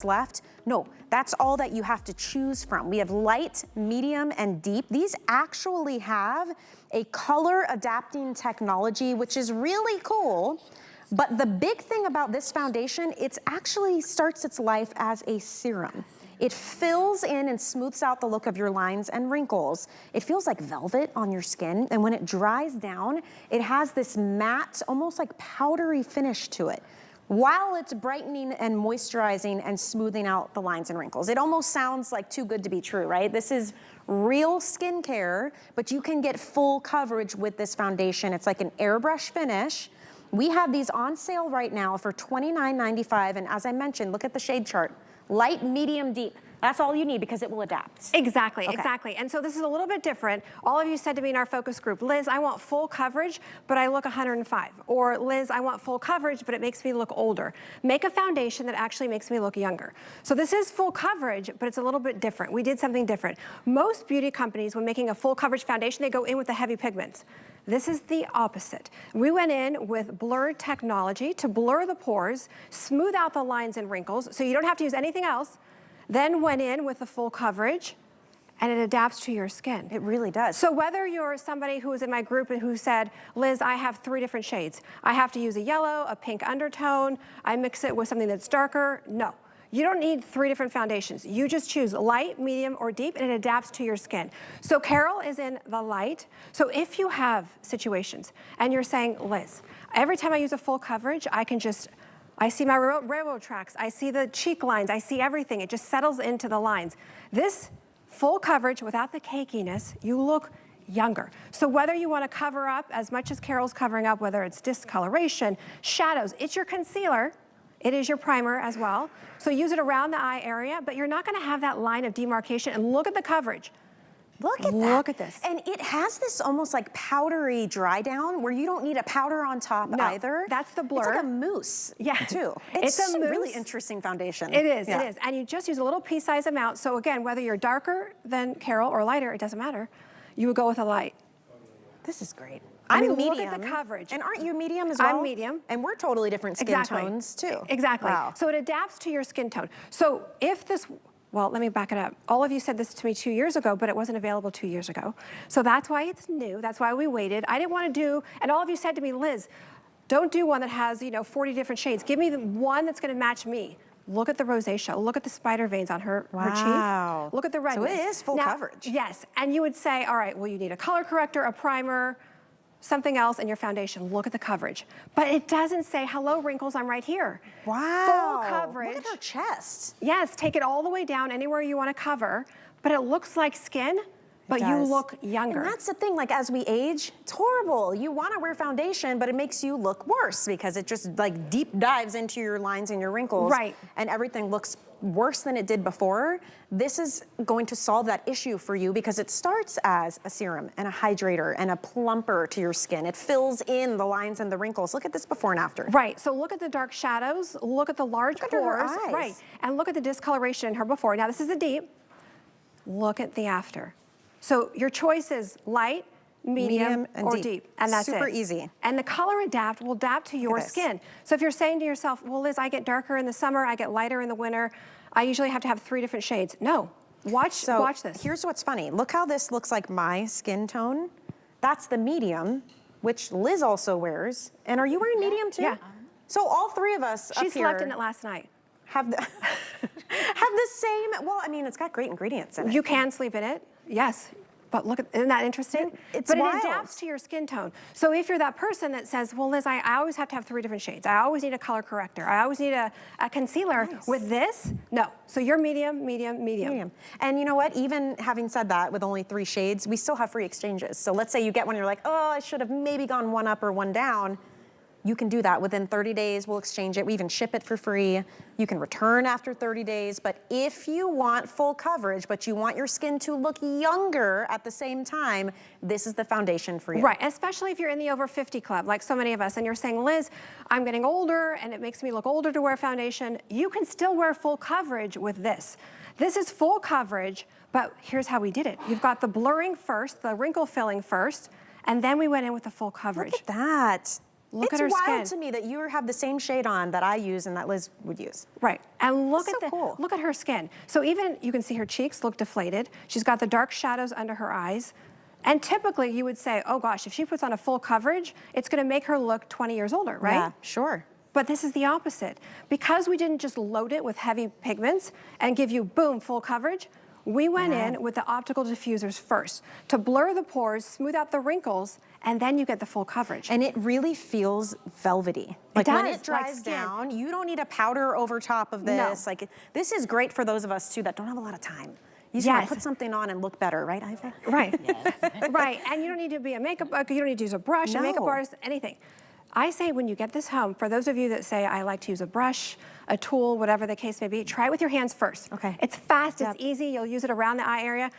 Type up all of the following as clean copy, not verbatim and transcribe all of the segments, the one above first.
left. No, that's all that you have to choose from. We have light, medium, and deep. These actually have a color adapting technology, which is really cool. But the big thing about this foundation, it actually starts its life as a serum. It fills in and smooths out the look of your lines and wrinkles. It feels like velvet on your skin, and when it dries down, it has this matte, almost like powdery finish to it, while it's brightening and moisturizing and smoothing out the lines and wrinkles. It almost sounds like too good to be true, right? This is real skincare, but you can get full coverage with this foundation. It's like an airbrush finish. We have these on sale right now for $29.95, and as I mentioned, look at the shade chart. Light, medium, deep. That's all you need because it will adapt. Exactly, exactly. And so this is a little bit different. All of you said to me in our focus group, Liz, I want full coverage, but I look 105. Or Liz, I want full coverage, but it makes me look older. Make a foundation that actually makes me look younger. So this is full coverage, but it's a little bit different. We did something different. Most beauty companies, when making a full coverage foundation, they go in with the heavy pigments. This is the opposite. We went in with blurred technology to blur the pores, smooth out the lines and wrinkles, so you don't have to use anything else. Then went in with the full coverage, and it adapts to your skin. It really does. So whether you're somebody who was in my group and who said, Liz, I have 3 different shades. I have to use a yellow, a pink undertone, I mix it with something that's darker. No, you don't need 3 different foundations. You just choose light, medium, or deep, and it adapts to your skin. So Carol is in the light. So if you have situations and you're saying, Liz, every time I use a full coverage, I see my railroad tracks, I see the cheek lines, I see everything. It just settles into the lines. This full coverage without the cakiness, you look younger. So whether you want to cover up as much as Carol's covering up, whether it's discoloration, shadows, it's your concealer, it is your primer as well. So use it around the eye area, but you're not going to have that line of demarcation. And look at the coverage. Look at that. Look at this. And it has this almost like powdery dry down where you don't need a powder on top either. That's the blur. It's like a mousse, too. It's a mousse. Really interesting foundation. It is, it is. And you just use a little pea-size amount. So again, whether you're darker than Carol or lighter, it doesn't matter. You would go with a light. This is great. I mean, medium. look at the coverage. And aren't you medium as well? I'm medium. And we're totally different skin tones, too. Exactly. Wow. So it adapts to your skin tone. So if this, well, let me back it up. All of you said this to me 2 years ago, but it wasn't available 2 years ago. So that's why it's new. That's why we waited. I didn't want to do, and all of you said to me, Liz, don't do one that has, 40 different shades. Give me the one that's going to match me. Look at the rosacea. Look at the spider veins on her cheek. Look at the redness. So it is full coverage. Yes. And you would say, all right, well, you need a color corrector, a primer, something else in your foundation. Look at the coverage. But it doesn't say, hello, wrinkles, I'm right here. Wow. Full coverage. Look at her chest. Yes, take it all the way down anywhere you want to cover, but it looks like skin, but you look younger. And that's the thing, like as we age, it's horrible. You want to wear foundation, but it makes you look worse because it just like deep dives into your lines and your wrinkles. Right. And everything looks worse than it did before. This is going to solve that issue for you because it starts as a serum and a hydrator and a plumper to your skin. It fills in the lines and the wrinkles. Look at this before and after. Right, so look at the dark shadows, look at the large pores. Her eyes. Right, and look at the discoloration in her before. Now this is a deep. Look at the after. So your choice is light, medium or deep. And that's super it. easy. And the color adapt will adapt to your skin. So if you're saying to yourself, well, Liz, I get darker in the summer, I get lighter in the winter, I usually have to have 3 different shades. No, watch this. Here's what's funny. Look how this looks like my skin tone. That's the medium, which Liz also wears. And are you wearing medium too? Yeah. So all 3 of us She up here slept in it last night. have the, have the same, well, I mean, it's got great ingredients in it. You can sleep in it, yes. But look, isn't that interesting? It's but wild. It adapts to your skin tone. So if you're that person that says, well, Liz, I always have to have 3 different shades. I always need a color corrector. I always need a concealer. With this, no. So you're medium, medium, medium. And you know what? Even having said that, with only 3 shades, we still have free exchanges. So let's say you get one, you're like, oh, I should have maybe gone 1 up or 1 down. You can do that within 30 days. We'll exchange it. We even ship it for free. You can return after 30 days. But if you want full coverage, but you want your skin to look younger at the same time, this is the foundation for you. Right, especially if you're in the over 50 club, like so many of us, and you're saying, Liz, I'm getting older and it makes me look older to wear foundation. You can still wear full coverage with this. This is full coverage, but here's how we did it. You've got the blurring first, the wrinkle filling first, and then we went in with the full coverage. Look at that. Look at her It's skin. wild to me that you have the same shade on that I use and that Liz would use. Right, and look That's at so cool. look at her skin. So even you can see her cheeks look deflated. She's got the dark shadows under her eyes. And typically you would say, oh gosh, if she puts on a full coverage, it's gonna make her look 20 years older, right? Yeah, sure. But this is the opposite. Because we didn't just load it with heavy pigments and give you, boom, full coverage, we went in with the optical diffusers first to blur the pores, smooth out the wrinkles, and then you get the full coverage. And it really feels velvety. Like when does, it dries like skin. down, you don't need a powder over top of this. No. Like this is great for those of us too that don't have a lot of time. You just want to put something on and look better, right, Iva? Right, right. And you don't need to be a makeup, you don't need to use a brush, a makeup No. artist, anything. I say when you get this home, for those of you that say, I like to use a brush, a tool, whatever the case may be, try it with your hands first. Okay. It's fast, it's easy, you'll use it around the eye area.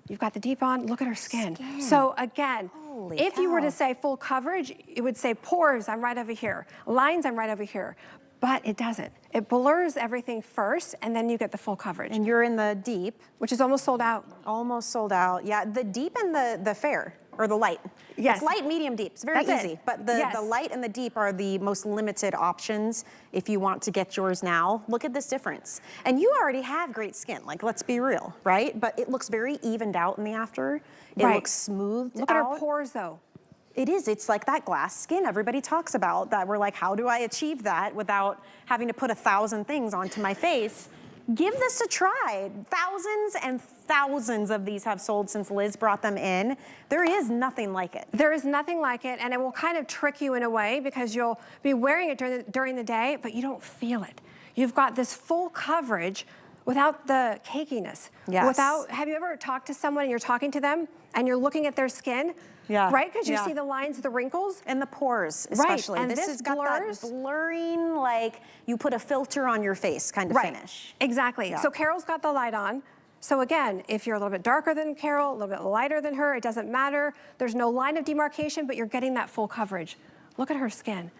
You've got the deep on, look at her skin. So again, Holy if you were cow. to say full coverage, it would say pores, I'm right over here. Lines, I'm right over here. But it doesn't. It blurs everything first, and then you get the full coverage. And you're in the deep. Which is almost sold out. Almost sold out. Yeah, the deep and the fair, or the light. Yes. It's light, medium, deep. It's very That's easy. it. But the Yes. light and the deep are the most limited options if you want to get yours now. Look at this difference. And you already have great skin, like let's be real, right? But it looks very evened out in the after. It looks smoothed Look at out. her pores though. It is, it's like that glass skin everybody talks about that we're like, how do I achieve that without having to put 1,000 things onto my face? Give this a try. Thousands and thousands of these have sold since Liz brought them in. There is nothing like it. There is nothing like it, and it will kind of trick you in a way because you'll be wearing it during the day, but you don't feel it. You've got this full coverage without the cakiness. Yes. Without, have you ever talked to someone and you're talking to them and you're looking at their skin? Yeah. Right, because you Yeah. see the lines, the wrinkles. And the pores, Right, especially. and This this has got blurs. that blurring, like you put a filter on your face kind of finish. Exactly. Yeah. So Carol's got the light on. So again, if you're a little bit darker than Carol, a little bit lighter than her, it doesn't matter. There's no line of demarcation, but you're getting that full coverage. Look at her skin.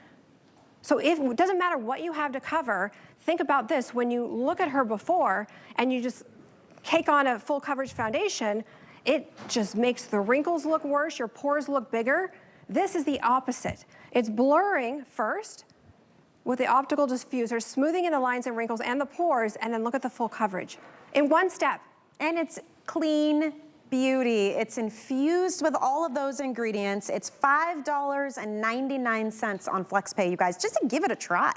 So it doesn't matter what you have to cover, think about this. When you look at her before and you just cake on a full coverage foundation, it just makes the wrinkles look worse, your pores look bigger. This is the opposite. It's blurring first with the optical diffuser, smoothing in the lines and wrinkles and the pores, and then look at the full coverage in one step. And it's clean beauty. It's infused with all of those ingredients. It's $5.99 on FlexPay, you guys, just to give it a try.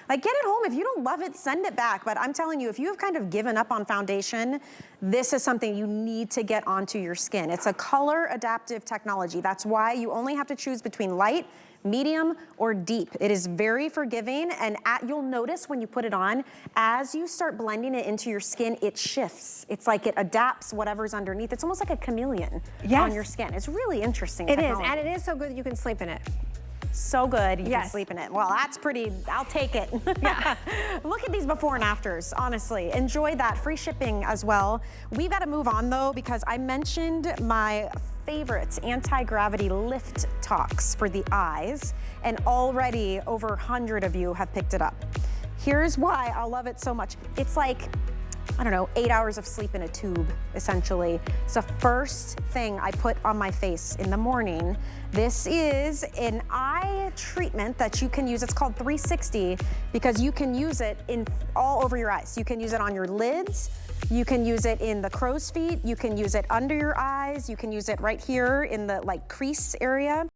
Like, get it home. If you don't love it, send it back. But I'm telling you, if you have kind of given up on foundation, this is something you need to get onto your skin. It's a color adaptive technology. That's why you only have to choose between light, medium, or deep. It is very forgiving, and you'll notice when you put it on, as you start blending it into your skin, it shifts. It's like it adapts whatever's underneath. It's almost like a chameleon on your skin. It's really interesting technology. It is, and it is so good that you can sleep in it. So good, you can sleep in it. Well, that's pretty, I'll take it. Yeah. Look at these before and afters, honestly. Enjoy that, free shipping as well. We've got to move on though, because I mentioned my favorite anti-gravity lift tox for the eyes, and already over 100 of you have picked it up. Here's why I love it so much. It's like, I don't know, 8 hours of sleep in a tube, essentially. It's the first thing I put on my face in the morning. This is an eye treatment that you can use. It's called 360 because you can use it in all over your eyes. You can use it on your lids. You can use it in the crow's feet. You can use it under your eyes. You can use it right here in the like crease area.